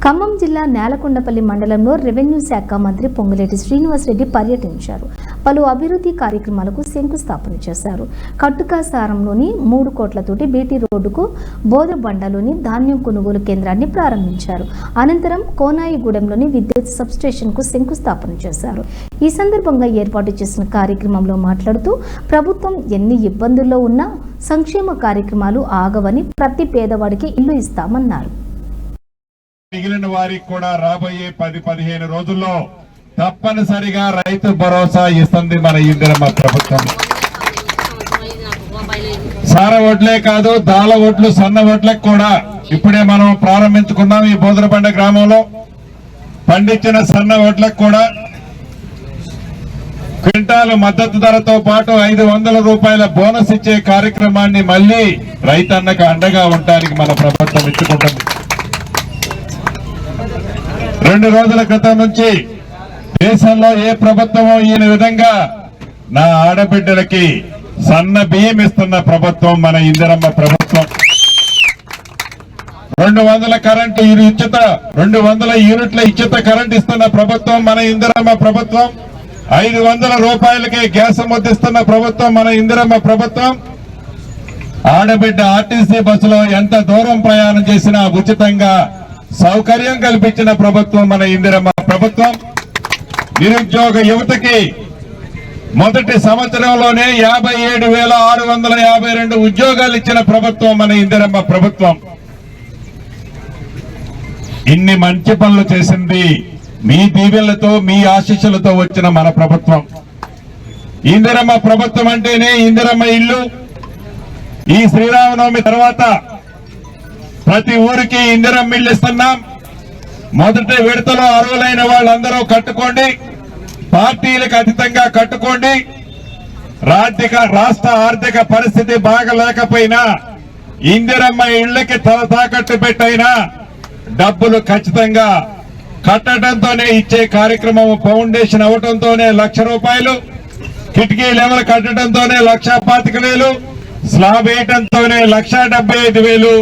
ఖమ్మం జిల్లా నేలకొండపల్లి మండలంలో రెవెన్యూ శాఖ మంత్రి పొంగులేటి శ్రీనివాసరెడ్డి పర్యటించారు. పలు అభివృద్ధి కార్యక్రమాలకు శంకుస్థాపన చేశారు. కట్టుకాసారంలోని 3 కోట్లతోటి బీటీ రోడ్డుకు బోధబండలోని ధాన్యం కొనుగోలు కేంద్రాన్ని ప్రారంభించారు. అనంతరం కోనాయిగూడెంలోని విద్యుత్ సబ్స్టేషన్కు శంకుస్థాపన చేశారు. ఈ సందర్భంగా ఏర్పాటు చేసిన కార్యక్రమంలో మాట్లాడుతూ ప్రభుత్వం ఎన్ని ఇబ్బందుల్లో ఉన్నా సంక్షేమ కార్యక్రమాలు ఆగవని, ప్రతి పేదవాడికి ఇల్లు ఇస్తామన్నారు. మిగిలిన వారికి కూడా రాబోయే 10-15 రోజుల్లో తప్పనిసరిగా రైతు భరోసా ఇస్తుంది మన ఇందిరమ్మ ప్రభుత్వం. సార వడ్లే కాదు, దాల వడ్లు, సన్న వడ్లకు కూడా ఇప్పుడే మనం ప్రారంభించుకున్నాం. ఈ బోదరబండ గ్రామంలో పండించిన సన్న వడ్లకు కూడా క్వింటాలు మద్దతు ధరతో పాటు 500 రూపాయల బోనస్ ఇచ్చే కార్యక్రమాన్ని మళ్లీ రైతన్నకు అండగా ఉండడానికి మన ప్రభుత్వం ఇచ్చుకుంటుంది. 2 రోజుల క్రితం నుంచి దేశంలో ఏ ప్రభుత్వమో ఈయన విధంగా నా ఆడబిడ్డలకి సన్న బియ్యం ఇస్తున్న ప్రభుత్వం మన ఇందిరమ్మ ప్రభుత్వం. 200 కరెంటు ఉచిత 200 యూనిట్ల ఉచిత కరెంట్ ఇస్తున్న ప్రభుత్వం మన ఇందిరమ్మ ప్రభుత్వం. 500 రూపాయలకే గ్యాస్ ముద్దిస్తున్న ప్రభుత్వం మన ఇందిరమ్మ ప్రభుత్వం. ఆడబిడ్డ ఆర్టీసీ బస్సులో ఎంత దూరం ప్రయాణం చేసినా ఉచితంగా సౌకర్యం కల్పించిన ప్రభుత్వం మన ఇందిరమ్మ ప్రభుత్వం. నిరుద్యోగ యువతకి మొదటి సంవత్సరంలోనే 57,652 ఉద్యోగాలు ఇచ్చిన ప్రభుత్వం మన ఇందిరమ్మ ప్రభుత్వం. ఇన్ని మంచి పనులు చేసింది మీ దీవెనలతో, మీ ఆశీస్సులతో వచ్చిన మన ప్రభుత్వం. ఇందిరమ్మ ప్రభుత్వం అంటేనే ఇందిరమ్మ ఇల్లు. ఈ శ్రీరామనవమి తర్వాత ప్రతి ఊరికి ఇందిరమ్మ ఇల్లు ఇస్తున్నాం. మొదటి విడతలో అర్హులైన వాళ్ళందరూ కట్టుకోండి, పార్టీలకు అతీతంగా కట్టుకోండి. రాష్ట్ర ఆర్థిక పరిస్థితి బాగలేకపోయినా ఇందిరమ్మ ఇళ్లకి తల తాకట్టు పెట్టైనా డబ్బులు ఖచ్చితంగా కట్టడంతోనే ఇచ్చే కార్యక్రమం. ఫౌండేషన్ అవటంతోనే 1,00,000 రూపాయలు, కిటికీ లెవెల్ కట్టడంతోనే 1,25,000, స్లాబ్ వేయటంతోనే 1,75,000,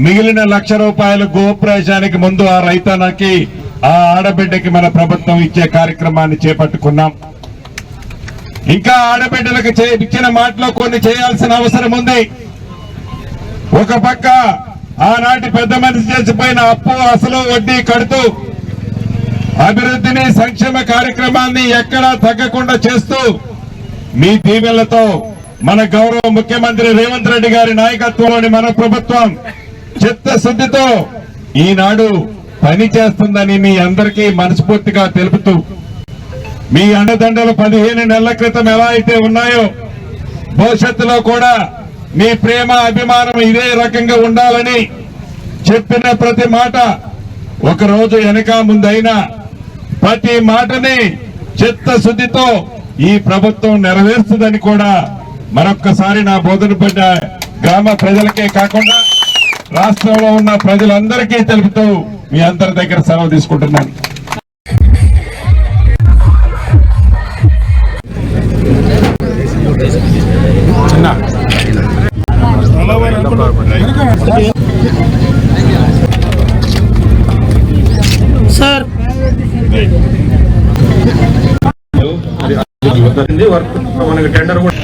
మిగిలిన 1,00,000 రూపాయలు గోప్రవేశానికి ముందు ఆ రైతన్నకి, ఆ ఆడబిడ్డకి మన ప్రభుత్వం ఇచ్చే కార్యక్రమాన్ని చేపట్టుకున్నాం. ఇంకా ఆడబిడ్డలకు ఇచ్చిన మాటలో కొన్ని చేయాల్సిన అవసరం ఉంది. ఒక పక్క ఆనాటి పెద్ద మనిషి చేసిపోయిన అప్పు, అసలు, వడ్డీ కడుతూ అభివృద్ధిని, సంక్షేమ కార్యక్రమాన్ని ఎక్కడా తగ్గకుండా చేస్తూ మీ దీవెనలతో మన గౌరవ ముఖ్యమంత్రి రేవంత్ రెడ్డి గారి నాయకత్వంలోని మన ప్రభుత్వం చిత్తశుద్ధితో ఈనాడు పని చేస్తుందని మీ అందరికీ మనస్ఫూర్తిగా తెలుపుతూ, మీ అండదండలు 15 నెలల క్రితం ఎలా అయితే ఉన్నాయో భవిష్యత్తులో కూడా మీ ప్రేమ, అభిమానం ఇదే రకంగా ఉండాలని చెప్పిన ప్రతి మాట ఒకరోజు వెనక ముందైనా ప్రతి మాటని చిత్తశుద్ధితో ఈ ప్రభుత్వం నెరవేరుస్తుందని కూడా మరొక్కసారి నా బోధనపడ్డ గ్రామ ప్రజలకే కాకుండా రాష్ట్రంలో ఉన్న ప్రజలందరికీ తెలుపుతూ మీ అందరి దగ్గర సెలవు తీసుకుంటున్నాను. సార్ వర్క్ మనకి టెండర్ కూడా